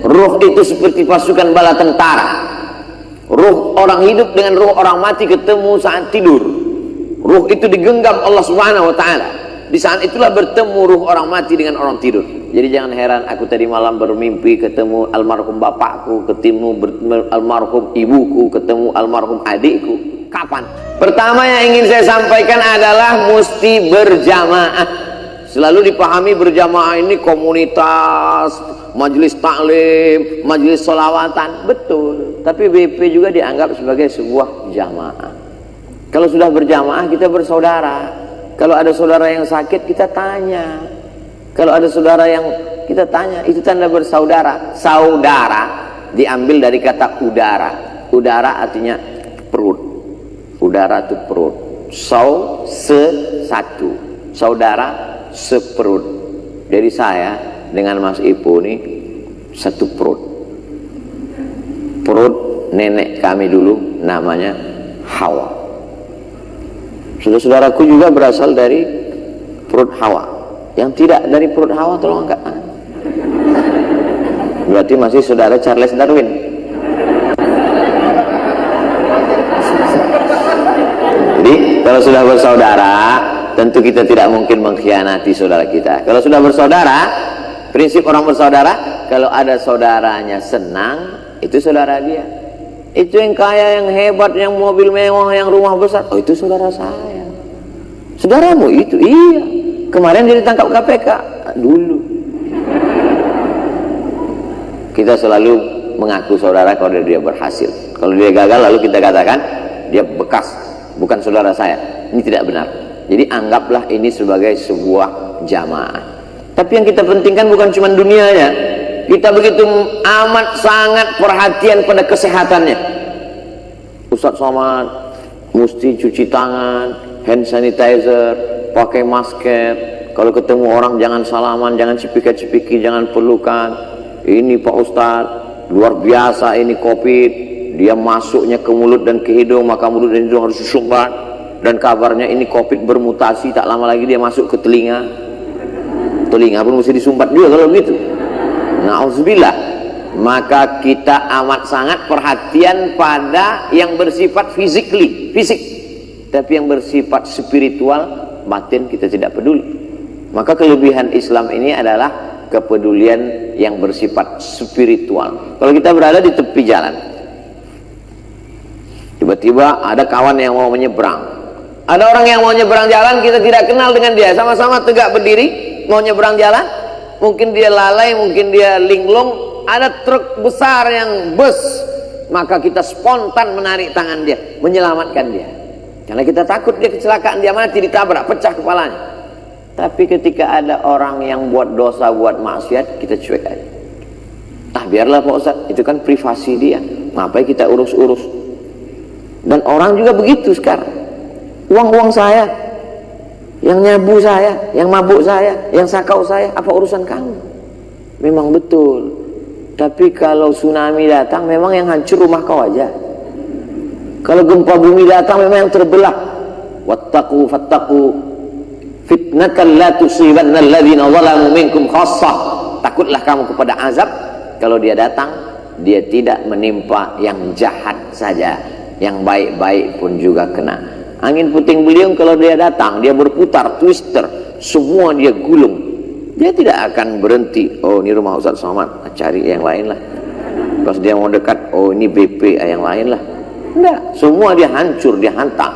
Ruh itu seperti pasukan bala tentara. Ruh orang hidup dengan ruh orang mati ketemu saat tidur. Ruh itu digenggam Allah Subhanahu wa taala. Di saat itulah bertemu ruh orang mati dengan orang tidur. Jadi jangan heran aku tadi malam bermimpi ketemu almarhum bapakku, ketemu almarhum ibuku, ketemu almarhum adikku. Kapan? Pertama yang ingin saya sampaikan adalah mesti berjamaah. Selalu dipahami berjamaah ini komunitas, majelis taklim, majelis sholawatan. Betul. Tapi BP juga dianggap sebagai sebuah jamaah. Kalau sudah berjamaah kita bersaudara. Kalau ada saudara yang sakit kita tanya. Kalau ada saudara yang kita tanya, itu tanda bersaudara. Saudara diambil dari kata udara. Udara artinya perut. Udara itu perut. Satu. Saudara seperut. Jadi saya dengan Mas Ipo ini satu perut. Perut nenek kami dulu namanya Hawa. Saudara-saudaraku juga berasal dari perut Hawa. Yang tidak dari perut Hawa tolong angkat tangan. Berarti masih saudara Charles Darwin. Jadi kalau sudah bersaudara, tentu kita tidak mungkin mengkhianati saudara kita. Kalau sudah bersaudara, prinsip orang bersaudara, kalau ada saudaranya senang, itu saudara dia. Itu yang kaya, yang hebat, yang mobil mewah, yang rumah besar, oh itu saudara saya. Saudaramu itu, iya. Kemarin dia ditangkap KPK dulu. Kita selalu mengaku saudara kalau dia berhasil. Kalau dia gagal lalu kita katakan dia bekas, bukan saudara saya. Ini tidak benar. Jadi anggaplah ini sebagai sebuah jamaah. Tapi yang kita pentingkan bukan cuma dunianya. Kita begitu amat sangat perhatian pada kesehatannya. Ustadz Somad mesti cuci tangan, hand sanitizer, pakai masker. Kalau ketemu orang jangan salaman, jangan cipika-cipiki, jangan pelukan. Ini Pak Ustadz luar biasa ini COVID. Dia masuknya ke mulut dan ke hidung, maka mulut dan hidung harus disumbat. Dan kabarnya ini COVID bermutasi, tak lama lagi dia masuk ke telinga. Telinga pun mesti disumbat juga kalau begitu. Na'udzubillah. Maka kita amat sangat perhatian pada yang bersifat fisik. Tapi yang bersifat spiritual, batin kita tidak peduli. Maka kelebihan Islam ini adalah kepedulian yang bersifat spiritual. Kalau kita berada di tepi jalan, tiba-tiba ada kawan yang mau menyeberang. Ada orang yang mau nyeberang jalan, kita tidak kenal dengan dia, sama-sama tegak berdiri mau nyeberang jalan. Mungkin dia lalai, mungkin dia linglung, ada truk besar yang bus, maka kita spontan menarik tangan dia, menyelamatkan dia. Karena kita takut dia kecelakaan, dia mati, ditabrak, pecah kepalanya. Tapi ketika ada orang yang buat dosa, buat maksiat, kita cuek aja. Biarlah Pak Ustadz, itu kan privasi dia, ngapain kita urus-urus. Dan orang juga begitu sekarang. Uang-uang saya, yang nyabu saya, yang mabuk saya, yang sakau saya, apa urusan kamu? Memang betul. Tapi kalau tsunami datang, memang yang hancur rumah kau aja. Kalau gempa bumi datang, memang yang terbelah. Wattaqu fattaqu fitnatan la tusibanna alladhina zalamu minkum khassah. Takutlah kamu kepada azab. Kalau dia datang, dia tidak menimpa yang jahat saja, yang baik-baik pun juga kena. Angin puting beliung kalau dia datang, dia berputar, twister, semua dia gulung. Dia tidak akan berhenti. Oh ini rumah Ustadz Somad, cari yang lain lah. Pas dia mau dekat, oh ini BP yang lain lah. Enggak, semua dia hancur, dia hantam.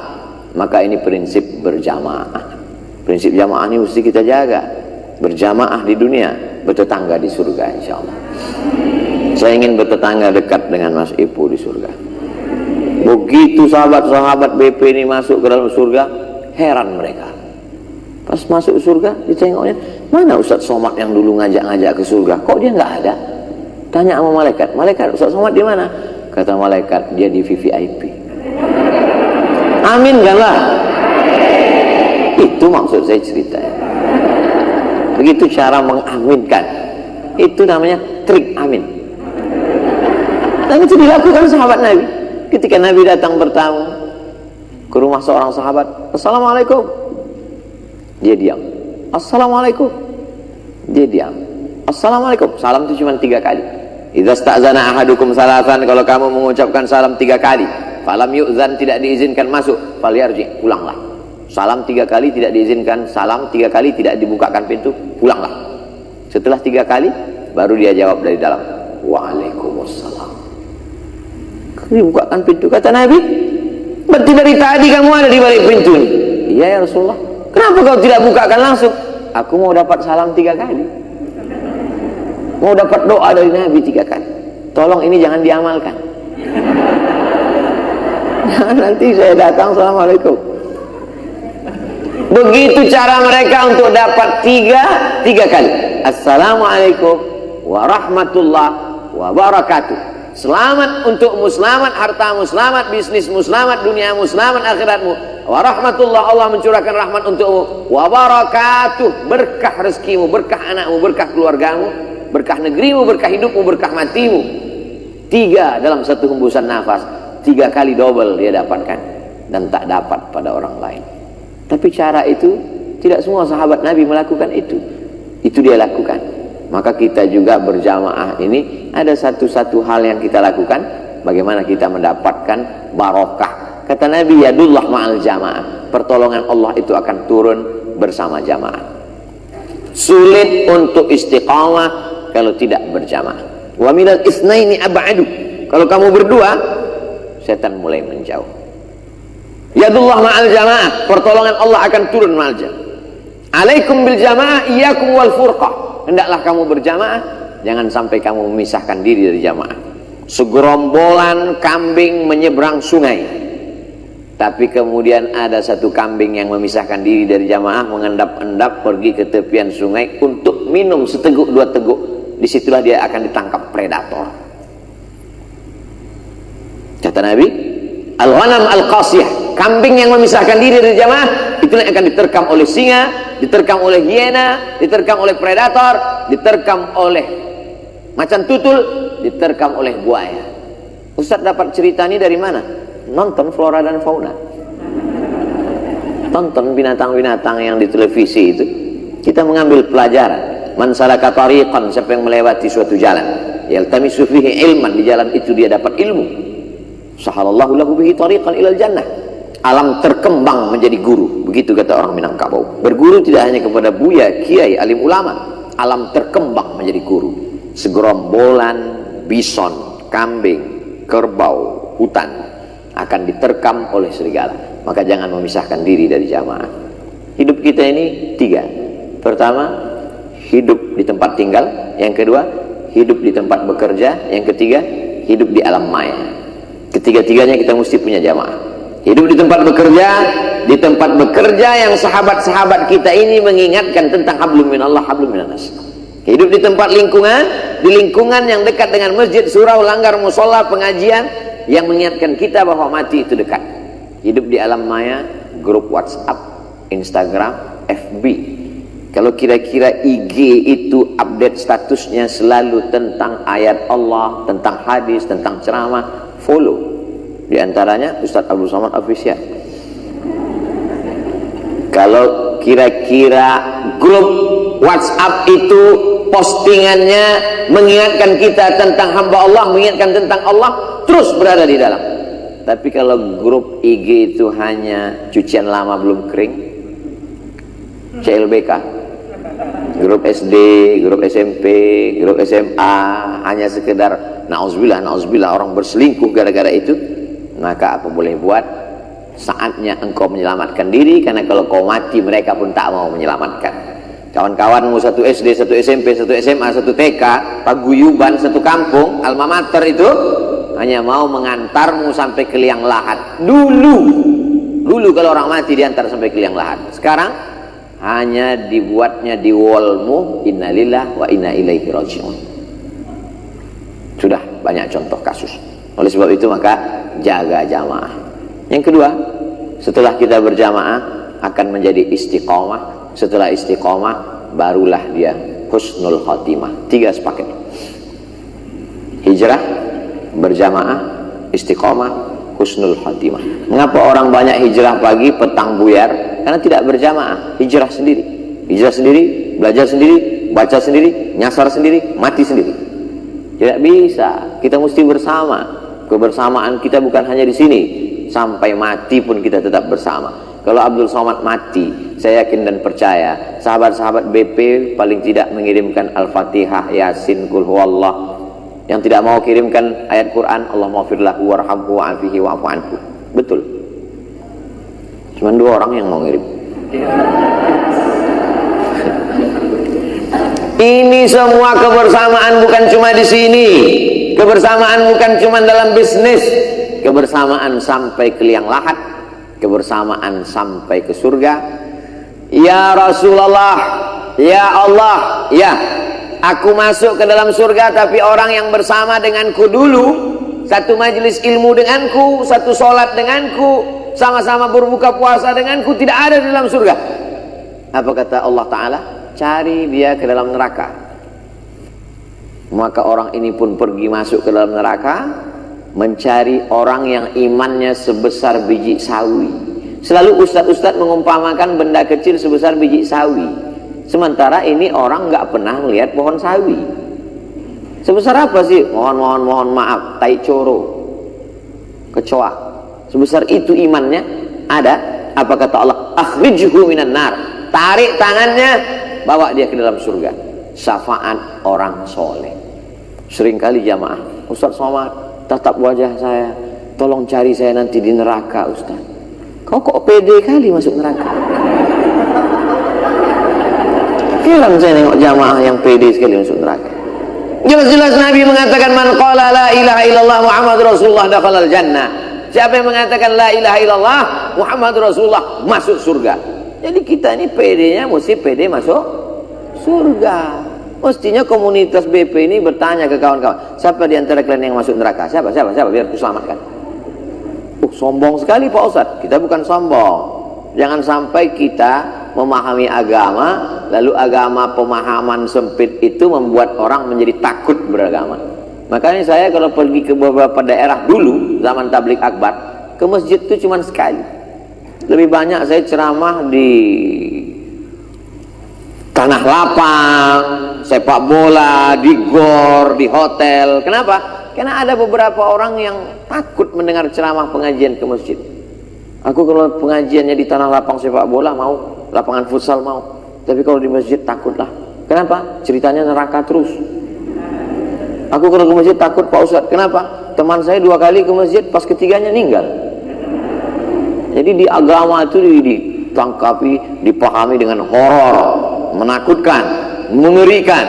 Maka ini prinsip berjamaah. Prinsip jamaah ini mesti kita jaga. Berjamaah di dunia, bertetangga di surga insya Allah. Saya ingin bertetangga dekat dengan Mas Ipo di surga. Begitu sahabat-sahabat BP ini masuk ke dalam surga, heran mereka. Pas masuk surga, ditengoknya, mana Ustadz Somad yang dulu ngajak-ngajak ke surga? Kok dia nggak ada? Tanya sama malaikat, malaikat Ustadz Somad di mana? Kata malaikat, dia di VVIP. Amin kan lah? Itu maksud saya ceritanya. Begitu cara mengaminkan. Itu namanya trik amin. Dan itu dilakukan sahabat Nabi. Ketika Nabi datang bertamu ke rumah seorang sahabat, Assalamualaikum, dia diam. Assalamualaikum, dia diam. Assalamualaikum, salam itu cuma 3 kali. Idza sta'zana ahadukum salasan, kalau kamu mengucapkan salam 3 kali, falam yu'zan, tidak diizinkan masuk, falyarji, pulanglah. Salam 3 kali tidak diizinkan, salam 3 kali tidak dibukakan pintu, pulanglah. Setelah 3 kali baru dia jawab dari dalam, waalaikumsalam. Dibukakan pintu, kata Nabi, berarti dari tadi kamu ada di balik pintu ini. Iya ya Rasulullah. Kenapa kau tidak bukakan langsung? Aku mau dapat salam 3 kali, mau dapat doa dari Nabi 3 kali. Tolong ini jangan diamalkan. Jangan nanti saya datang, assalamualaikum. Begitu cara mereka untuk dapat 3 kali. Assalamualaikum warahmatullahi wabarakatuh. Selamat untukmu, selamat hartamu, selamat bisnismu, selamat duniamu, selamat akhiratmu. Warahmatullah, Allah mencurahkan rahmat untukmu. Wabarakatuh, berkah rezekimu, berkah anakmu, berkah keluargamu, berkah negerimu, berkah hidupmu, berkah matimu. 3 dalam satu hembusan nafas, 3 kali double dia dapatkan, dan tak dapat pada orang lain. Tapi cara itu tidak semua sahabat Nabi melakukan itu. Itu dia lakukan. Maka kita juga berjamaah ini ada satu hal yang kita lakukan, bagaimana kita mendapatkan barokah. Kata Nabi, yadullah ma'al jamaah, pertolongan Allah itu akan turun bersama jamaah. Sulit untuk istiqamah kalau tidak berjamaah. Wa minal isnaini ab'adu, kalau kamu berdua setan mulai menjauh. Yadullah ma'al jamaah, pertolongan Allah akan turun ma'al jamaah. Alaikum bil jamaah iyyakum wal furqah, hendaklah kamu berjamaah, jangan sampai kamu memisahkan diri dari jamaah. Segerombolan kambing menyeberang sungai, tapi kemudian ada satu kambing yang memisahkan diri dari jamaah, mengendap-endap pergi ke tepian sungai untuk minum seteguk 2 teguk. Disitulah dia akan ditangkap predator. Kata Nabi, al-ghanam al-qasiyah, kambing yang memisahkan diri dari jamaah, itulah yang akan diterkam oleh singa, diterkam oleh hiena, diterkam oleh predator, diterkam oleh macan tutul, diterkam oleh buaya. Ustaz dapat cerita ini dari mana? Nonton Flora dan Fauna, tonton binatang-binatang yang di televisi itu. Kita mengambil pelajaran. Man salaka tariqan, siapa yang melewati suatu jalan, yaltamisu fihi ilman, di jalan itu dia dapat ilmu, sahalallahu lahu bihi tariqan ilal jannah. Alam terkembang menjadi guru, begitu kata orang Minangkabau. Berguru tidak hanya kepada buya, kiai, alim ulama, alam terkembang menjadi guru. Segerombolan bison, kambing, kerbau, hutan akan diterkam oleh serigala. Maka jangan memisahkan diri dari jamaah. Hidup kita ini 3. Pertama, hidup di tempat tinggal. Yang kedua, hidup di tempat bekerja. Yang ketiga, hidup di alam maya. Ketiga-tiganya kita mesti punya jamaah. Hidup di tempat bekerja yang sahabat-sahabat kita ini mengingatkan tentang hablum minallah, hablum minannas. Hidup di tempat di lingkungan yang dekat dengan masjid, surau, langgar, musola, pengajian, yang mengingatkan kita bahwa mati itu dekat. Hidup di alam maya, grup WhatsApp, Instagram, FB. Kalau kira-kira IG itu update statusnya selalu tentang ayat Allah, tentang hadis, tentang ceramah, follow. Di antaranya Ustaz Abdul Somad Official. Kalau kira-kira grup WhatsApp itu postingannya mengingatkan kita tentang hamba Allah, mengingatkan tentang Allah, terus berada di dalam. Tapi kalau grup IG itu hanya cucian lama belum kering, CLBK, grup SD, grup SMP, grup SMA, hanya sekedar na'udzubillah orang berselingkuh gara-gara itu, maka apa boleh buat, saatnya engkau menyelamatkan diri, karena kalau kau mati mereka pun tak mau menyelamatkan. Kawan-kawanmu satu SD, satu SMP, satu SMA, satu TK, paguyuban, satu kampung, alma mater itu hanya mau mengantarmu sampai ke liang lahat. Dulu kalau orang mati diantar sampai ke liang lahat. Sekarang hanya dibuatnya di wallmu, innalillah wa inna ilaihi raji'un. Sudah banyak contoh kasus. Oleh sebab itu maka jaga jamaah. Yang kedua, setelah kita berjamaah akan menjadi istiqomah. Setelah istiqomah barulah dia husnul khotimah. 3 sepaket: hijrah, berjamaah, istiqomah, husnul khotimah. Mengapa orang banyak hijrah pagi, petang buyar? Karena tidak berjamaah. Hijrah sendiri, belajar sendiri, baca sendiri, nyasar sendiri, mati sendiri. Tidak bisa, kita mesti bersama. Kebersamaan kita bukan hanya di sini, sampai mati pun kita tetap bersama. Kalau Abdul Somad mati, saya yakin dan percaya sahabat-sahabat BP paling tidak mengirimkan Al-Fatihah, Yasin, Qul Huwallah. Yang tidak mau kirimkan ayat Quran, Allahumma firlahu warhamhu wa'afihi wa'afu anhu. Betul. Cuman 2 orang yang mau ngirim. Ini semua kebersamaan bukan cuma di sini. Kebersamaan bukan cuma dalam bisnis. Kebersamaan sampai ke liang lahat. Kebersamaan sampai ke surga. Ya Rasulullah, ya Allah, ya, aku masuk ke dalam surga, tapi orang yang bersama denganku dulu, satu majelis ilmu denganku, satu sholat denganku, sama-sama berbuka puasa denganku, tidak ada di dalam surga. Apa kata Allah Ta'ala? Cari dia ke dalam neraka. Maka orang ini pun pergi masuk ke dalam neraka, mencari orang yang imannya sebesar biji sawi. Selalu ustadz-ustadz mengumpamakan benda kecil sebesar biji sawi, sementara ini orang nggak pernah melihat pohon sawi. Sebesar apa sih? Mohon maaf, tai coro, kecoa. Sebesar itu imannya ada. Apa kata Allah? Akhrijhu minan nar. Tarik tangannya, bawa dia ke dalam surga. Syafaat orang soleh. Seringkali jamaah, Ustadz Somad, tatap wajah saya, tolong cari saya nanti di neraka Ustaz. Kau kok pede kali masuk neraka? Heran saya nengok jamaah yang pede sekali masuk neraka. Jelas-jelas Nabi mengatakan man qala la ilaha illallah Muhammad Rasulullah dakhalal jannah. Siapa yang mengatakan la ilaha illallah Muhammad Rasulullah masuk surga. Jadi kita ini pedenya mesti pede masuk surga. Mestinya komunitas BP ini bertanya ke kawan-kawan, siapa di antara kalian yang masuk neraka? Siapa biar aku selamatkan. Sombong sekali Pak Ustadz. Kita bukan sombong. Jangan sampai kita memahami agama, lalu agama pemahaman sempit itu membuat orang menjadi takut beragama. Makanya saya kalau pergi ke beberapa daerah dulu, zaman tablik akbar, ke masjid itu cuma sekali. Lebih banyak saya ceramah di tanah lapang, sepak bola, di gor, di hotel. Kenapa? Karena ada beberapa orang yang takut mendengar ceramah pengajian ke masjid. Aku kalau pengajiannya di tanah lapang sepak bola mau, lapangan futsal mau. Tapi kalau di masjid takutlah. Kenapa? Ceritanya neraka terus. Aku kalau ke masjid takut Pak Ustadz. Kenapa? Teman saya 2 kali ke masjid, pas ketiganya meninggal. Jadi di agama itu ditangkapi, dipahami dengan horor, menakutkan, mengerikan.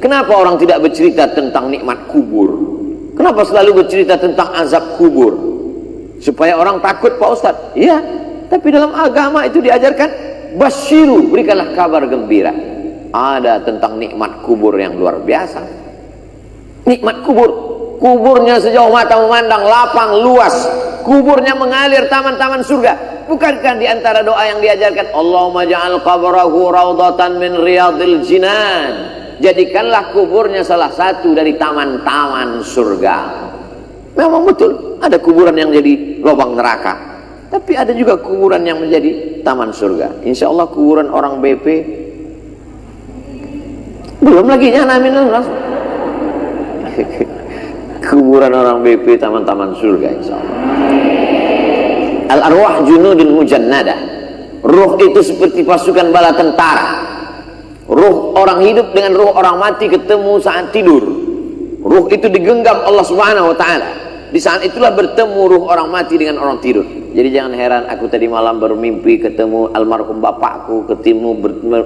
Kenapa orang tidak bercerita tentang nikmat kubur? Kenapa selalu bercerita tentang azab kubur? Supaya orang takut Pak Ustadz. Iya, tapi dalam agama itu diajarkan basyiru, berikanlah kabar gembira. Ada tentang nikmat kubur yang luar biasa. Nikmat kubur, kuburnya sejauh mata memandang, lapang, luas. Kuburnya mengalir taman-taman surga. Bukankah di antara doa yang diajarkan, Allahumma ja'al qabrahu raudhatan min riyadil jinan. Jadikanlah kuburnya salah satu dari taman-taman surga. Memang betul, ada kuburan yang jadi lubang neraka. Tapi ada juga kuburan yang menjadi taman surga. Insya Allah kuburan orang BP belum lagi nyanamin langsung. Kuburan orang BP taman-taman surga insya Allah. Al-arwah junudul mujannadah. Ruh itu seperti pasukan bala tentara. Ruh orang hidup dengan ruh orang mati ketemu saat tidur. Ruh itu digenggam Allah Subhanahu wa Ta'ala. Di saat itulah bertemu ruh orang mati dengan orang tidur. Jadi jangan heran aku tadi malam bermimpi ketemu almarhum bapakku, ketemu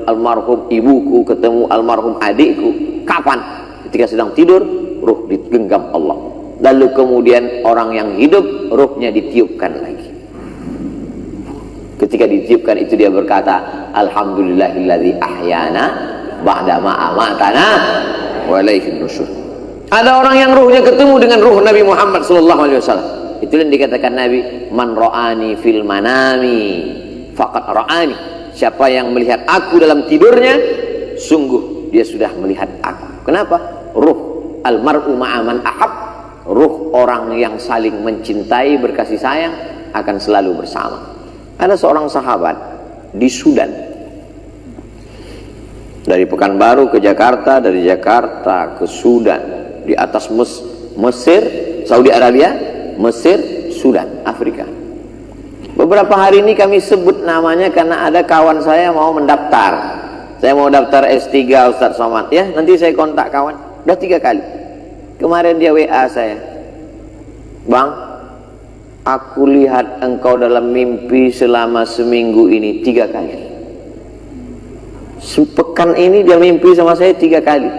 almarhum ibuku, ketemu almarhum adikku. Kapan? Ketika sedang tidur, ruh digenggam Allah. Lalu kemudian orang yang hidup, ruhnya ditiupkan lagi. Ketika ditiupkan itu dia berkata, Alhamdulillahilladzi ahyana ba'da ma amatana wa ilaihin nusyur. Ada orang yang ruhnya ketemu dengan ruh Nabi Muhammad SAW. Itu yang dikatakan Nabi, man ra'ani fil manami faqad ra'ani. Siapa yang melihat aku dalam tidurnya, sungguh dia sudah melihat aku. Kenapa? Ruh almar'u ma'aman ahab. Ruh orang yang saling mencintai, berkasih sayang akan selalu bersama. Ada seorang sahabat di Sudan, dari Pekanbaru ke Jakarta, dari Jakarta ke Sudan, di atas Mesir, Saudi Arabia, Mesir, Sudan, Afrika. Beberapa hari ini kami sebut namanya karena ada kawan saya mau mendaftar. Saya mau daftar S3 Ustadz Somad, ya nanti saya kontak kawan. Udah 3 kali. Kemarin dia WA saya, Bang, aku lihat engkau dalam mimpi selama seminggu ini 3 kali. Sepekan ini dia mimpi sama saya 3 kali.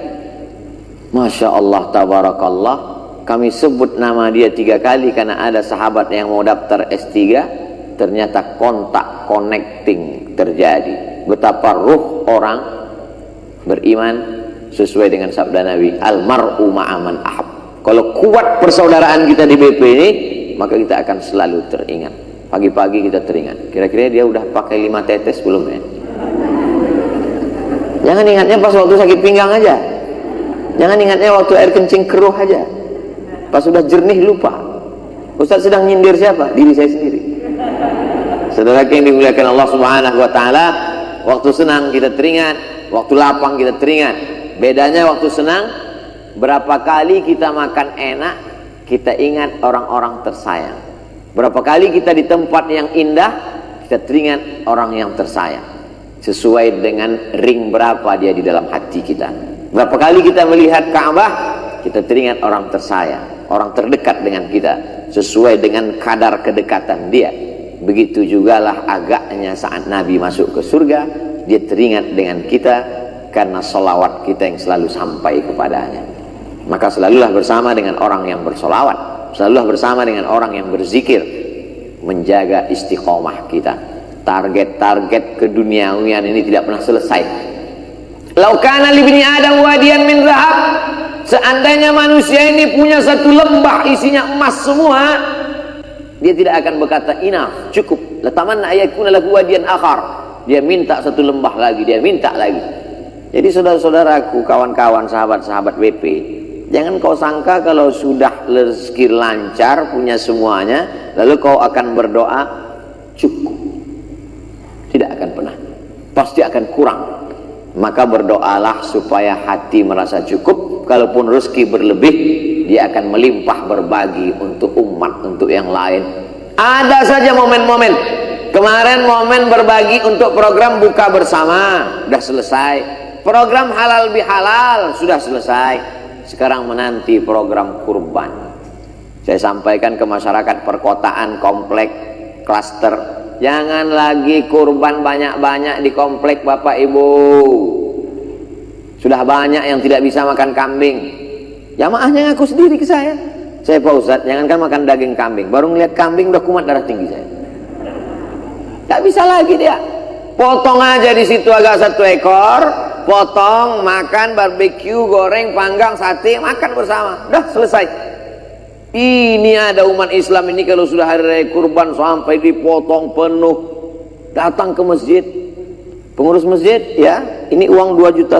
Masya Allah, tabarakallah. Kami sebut nama dia 3 kali karena ada sahabat yang mau daftar S3. Ternyata kontak, connecting terjadi. Betapa ruh orang beriman sesuai dengan sabda Nabi, almar'u ma'aman ahab. Kalau kuat persaudaraan kita di BP ini, maka kita akan selalu teringat. Pagi-pagi kita teringat. Kira-kira dia udah pakai 5 tetes belum ya? Jangan ingatnya pas waktu sakit pinggang aja. Jangan ingatnya waktu air kencing keruh aja. Pas sudah jernih lupa. Ustaz sedang nyindir siapa? Diri saya sendiri. Saudara yang dimuliakan Allah Subhanahu wa taala, waktu senang kita teringat, waktu lapang kita teringat. Bedanya waktu senang, berapa kali kita makan enak, kita ingat orang-orang tersayang. Berapa kali kita di tempat yang indah, kita teringat orang yang tersayang. Sesuai dengan ring berapa dia di dalam hati kita. Berapa kali kita melihat Ka'bah, kita teringat orang tersayang, orang terdekat dengan kita, sesuai dengan kadar kedekatan dia. Begitu jugalah agaknya saat Nabi masuk ke surga, dia teringat dengan kita karena salawat kita yang selalu sampai kepadanya. Maka selalulah bersama dengan orang yang bersolawat, selalulah bersama dengan orang yang berzikir, menjaga istiqomah kita. Target-target keduniawian ini tidak pernah selesai. Lau kana li bani Adam wadiyan min zahab, seandainya manusia ini punya satu lembah isinya emas semua, dia tidak akan berkata enough, cukup. Latamanna ayakuna lahu wadiyan akhar. Dia minta satu lembah lagi, dia minta lagi. Jadi saudara-saudaraku, kawan-kawan, sahabat-sahabat WP, jangan kau sangka kalau sudah rezeki lancar, punya semuanya, lalu kau akan berdoa cukup. Tidak akan pernah. Pasti akan kurang. Maka berdoalah supaya hati merasa cukup. Kalaupun rezeki berlebih, dia akan melimpah berbagi untuk umat, untuk yang lain. Ada saja momen-momen. Kemarin momen berbagi untuk program buka bersama sudah selesai. Program halal bihalal sudah selesai. Sekarang menanti program kurban. Saya sampaikan ke masyarakat perkotaan, komplek, klaster, jangan lagi kurban banyak-banyak di komplek Bapak Ibu. Sudah banyak yang tidak bisa makan kambing. Jamaahnya ngaku sendiri ke saya, Pak Ustadz, jangankan makan daging kambing, baru ngeliat kambing udah kumat darah tinggi saya. Gak bisa lagi dia. Potong aja di situ agak 1 ekor, potong, makan, barbeque, goreng, panggang, sate, makan bersama. Udah selesai. Ini ada umat Islam ini kalau sudah hari raya kurban sampai dipotong penuh, datang ke masjid, pengurus masjid, ya ini uang 2,5 juta,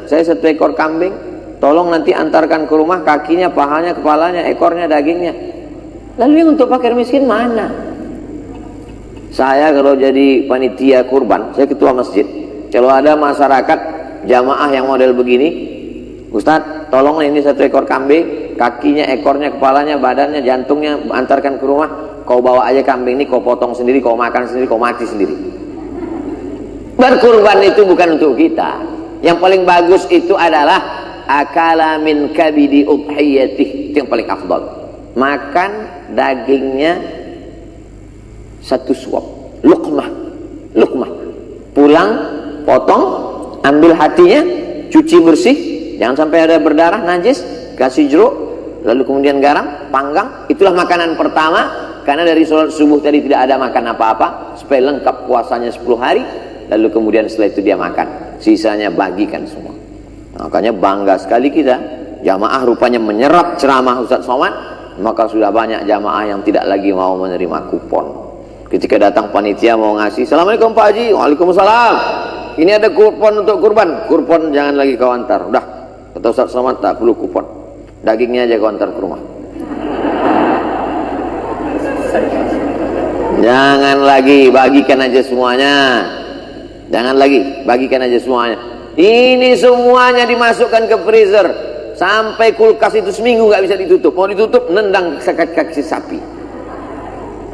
saya 1 ekor kambing, tolong nanti antarkan ke rumah, kakinya, pahanya, kepalanya, ekornya, dagingnya. Lalu yang untuk fakir miskin mana? Saya kalau jadi panitia kurban, saya ketua masjid, kalau ada masyarakat jamaah yang model begini, Ustadz tolong ini 1 ekor kambing, kakinya, ekornya, kepalanya, badannya, jantungnya, antarkan ke rumah, kau bawa aja kambing ini, kau potong sendiri, kau makan sendiri, kau mati sendiri. Berkurban itu bukan untuk kita. Yang paling bagus itu adalah akala min kabidi udhiyatih, itu yang paling afdal. Makan dagingnya 1 suap, luqmah, pulang, potong, ambil hatinya, cuci bersih, jangan sampai ada berdarah, najis, kasih jeruk, lalu kemudian garam, panggang. Itulah makanan pertama, karena dari sholat subuh tadi tidak ada makan apa-apa, supaya lengkap puasanya 10 hari, lalu kemudian setelah itu dia makan, sisanya bagikan semua. Makanya bangga sekali kita, jamaah rupanya menyerap ceramah Ustadz Somad, maka sudah banyak jamaah yang tidak lagi mau menerima kupon. Ketika datang panitia mau ngasih, Assalamualaikum Pak Haji, Waalaikumsalam, ini ada kupon untuk kurban. Kupon jangan lagi kau antar, udah kata Ustadz Somad tak perlu kupon, dagingnya aja kau antar ke rumah. Jangan lagi, bagikan aja semuanya. Jangan lagi, bagikan aja semuanya. Ini semuanya dimasukkan ke freezer. sampai kulkas itu seminggu nggak bisa ditutup, mau ditutup nendang kaki sapi.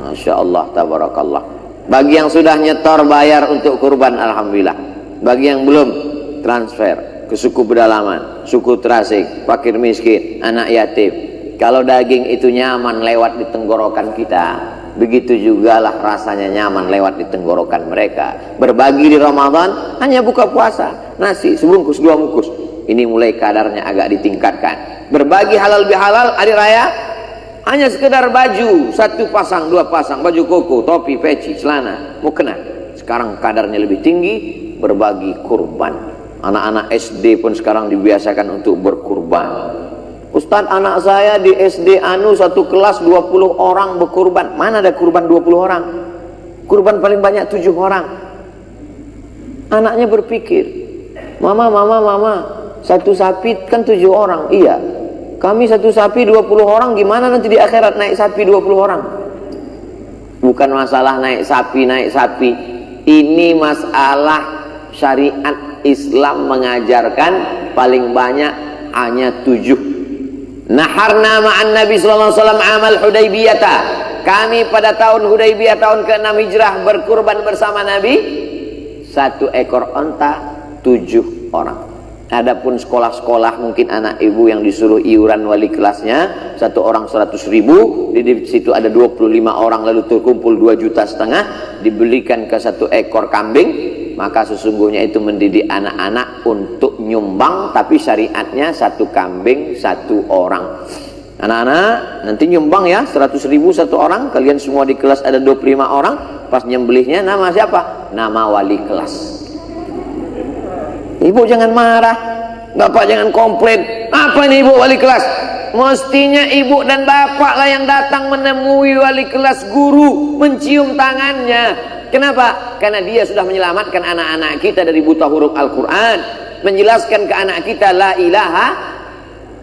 Masya Allah, tabarakallah. Bagi yang sudah nyetor bayar untuk kurban, alhamdulillah. Bagi yang belum, transfer ke suku pedalaman, suku terasing, fakir miskin, anak yatim. Kalau daging itu nyaman lewat di tenggorokan kita, begitu jugalah rasanya nyaman lewat di tenggorokan mereka. Berbagi di Ramadan hanya buka puasa, nasi sebungkus 2 bungkus. Ini mulai kadarnya agak ditingkatkan. Berbagi halal bihalal hari raya hanya sekedar baju 1 pasang 2 pasang, baju koko, topi, peci, celana, mau kena. Sekarang kadarnya lebih tinggi, berbagi kurban. Anak-anak SD pun sekarang dibiasakan untuk berkurban. Ustadz, anak saya di SD satu kelas 20 orang berkurban. Mana ada kurban 20 orang? Kurban paling banyak 7 orang. Anaknya berpikir, mama, satu sapi kan 7 orang. Iya, kami satu sapi 20 orang, gimana nanti di akhirat naik sapi 20 orang? Bukan masalah naik sapi. Ini masalah syariat Islam mengajarkan paling banyak hanya 7. Naharna ma'an Nabi sallallahu alaihi wasallam amal Hudaybiyah. Kami pada tahun Hudaybiyah tahun ke-6 Hijrah berkurban bersama Nabi 1 ekor onta 7 orang. Adapun sekolah-sekolah mungkin anak ibu yang disuruh iuran wali kelasnya 1 orang 100.000, di situ ada 25 orang lalu terkumpul 2,5 juta, dibelikan ke 1 ekor kambing. Maka sesungguhnya itu mendidik anak-anak untuk nyumbang, tapi syariatnya 1 kambing 1 orang. Anak-anak nanti nyumbang ya 100.000 1 orang. Kalian semua di kelas ada 25 orang. Pas nyembelihnya nama siapa? Nama wali kelas. Ibu jangan marah, bapak jangan komplain. Apa ini ibu wali kelas? Mestinya ibu dan bapak lah yang datang menemui wali kelas, guru, mencium tangannya. Kenapa? Karena dia sudah menyelamatkan anak-anak kita dari buta huruf Al-Quran, menjelaskan ke anak kita la ilaha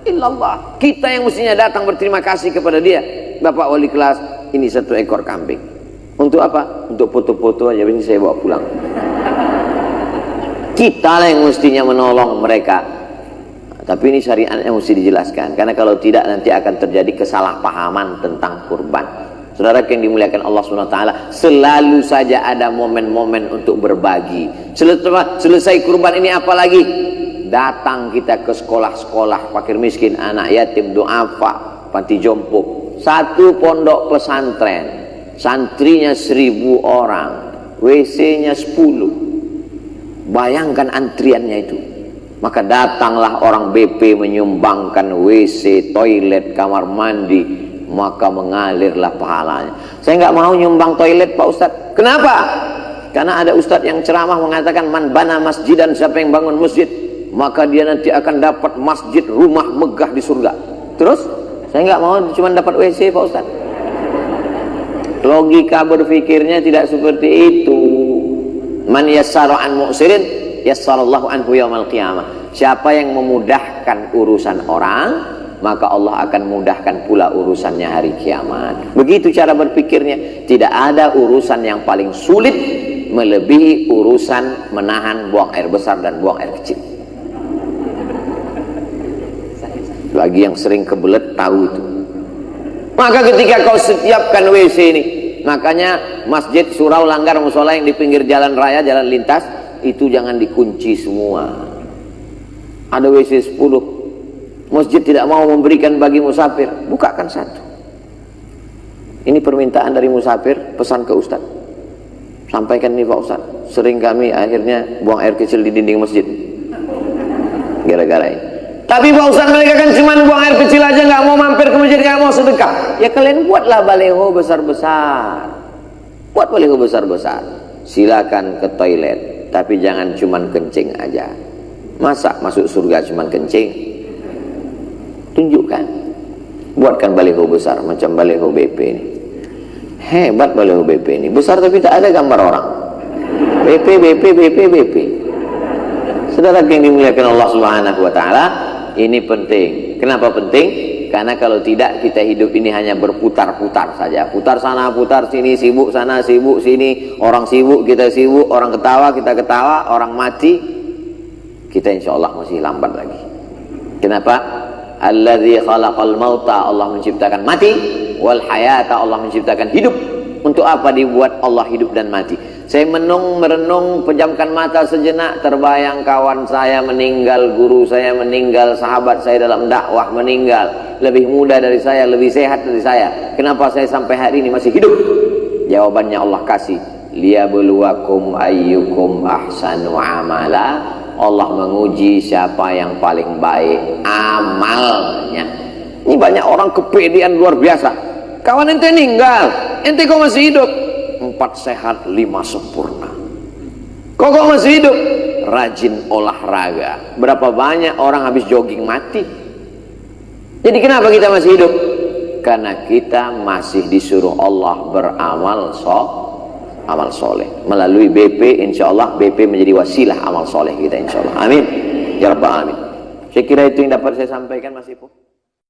illallah. Kita yang mestinya datang berterima kasih kepada dia. Bapak wali kelas, ini 1 ekor kambing. Untuk apa? Untuk foto-foto aja, ini saya bawa pulang. Kita lah yang mestinya menolong mereka. Tapi ini syariatnya mesti dijelaskan, karena kalau tidak nanti akan terjadi kesalahpahaman tentang kurban. Saudara yang dimuliakan Allah SWT, selalu saja ada momen-momen untuk berbagi. Selesai kurban ini apalagi? Datang kita ke sekolah-sekolah fakir miskin, anak yatim, duafa, panti jompo. 1 pondok pesantren, santrinya 1.000 orang, WC-nya 10. Bayangkan antriannya itu. Maka datanglah orang BP menyumbangkan WC, toilet, kamar mandi, maka mengalirlah pahalanya. Saya nggak mau nyumbang toilet Pak Ustadz. Kenapa? Karena ada Ustadz yang ceramah mengatakan man bana masjidan, siapa yang bangun masjid maka dia nanti akan dapat masjid, rumah megah di surga. Terus saya nggak mau cuma dapat WC Pak Ustadz. Logika berpikirnya tidak seperti itu. Man yassara an mu'sirin yassarallahu anhu yaumal qiyamah. Siapa yang memudahkan urusan orang, maka Allah akan mudahkan pula urusannya hari kiamat. Begitu cara berpikirnya. Tidak ada urusan yang paling sulit melebihi urusan menahan buang air besar dan buang air kecil. Bagi yang sering kebelet tahu itu. Maka ketika kau siapkan WC ini, makanya masjid, surau, langgar, musola yang di pinggir jalan raya, jalan lintas, itu jangan dikunci semua. Ada WC 10. Masjid tidak mau memberikan bagi musafir, bukakan 1. Ini permintaan dari musafir, pesan ke Ustadz. Sampaikan ini Pak Ustadz, sering kami akhirnya buang air kecil di dinding masjid gara-gara ini. Tapi Pak Ustadz, mereka kan cuma buang air kecil aja, nggak mau mampir ke masjid, nggak mau sedekah. Ya kalian buatlah baleho besar-besar. Buat baleho besar-besar. Silakan ke toilet, tapi jangan cuma kencing aja. Masa masuk surga cuma kencing? Tunjukkan. Buatkan baliho besar macam baliho BP ini. Hebat baliho BP ini. Besar tapi tak ada gambar orang. BP. Saudara yang dimuliakan Allah Subhanahu wa taala, ini penting. Kenapa penting? Karena kalau tidak kita hidup ini hanya berputar-putar saja. Putar sana, putar sini, sibuk sana, sibuk sini. Orang sibuk, kita sibuk. Orang ketawa, kita ketawa. Orang mati, kita insya Allah masih lambat lagi. Kenapa? Alladzi khalaqal mauta, Allah menciptakan mati, wal hayata, Allah menciptakan hidup. Untuk apa dibuat Allah hidup dan mati? Saya merenung, pejamkan mata sejenak, terbayang kawan saya meninggal, guru saya meninggal, sahabat saya dalam dakwah meninggal, lebih muda dari saya, lebih sehat dari saya. Kenapa saya sampai hari ini masih hidup? Jawabannya Allah kasih, liyabluwakum ayyukum ahsanu amala. Allah menguji siapa yang paling baik amalnya. Ini banyak orang kepedean luar biasa. Kawan ente meninggal, ente kok masih hidup? 4 sehat 5 sempurna. Kok masih hidup? Rajin olahraga. Berapa banyak orang habis jogging mati. Jadi kenapa kita masih hidup? Karena kita masih disuruh Allah beramal amal soleh. Melalui BP, insya Allah BP menjadi wasilah amal soleh kita, insya Allah. Amin ya rabbal alamin. Saya kira itu yang dapat saya sampaikan, Mas Ibu.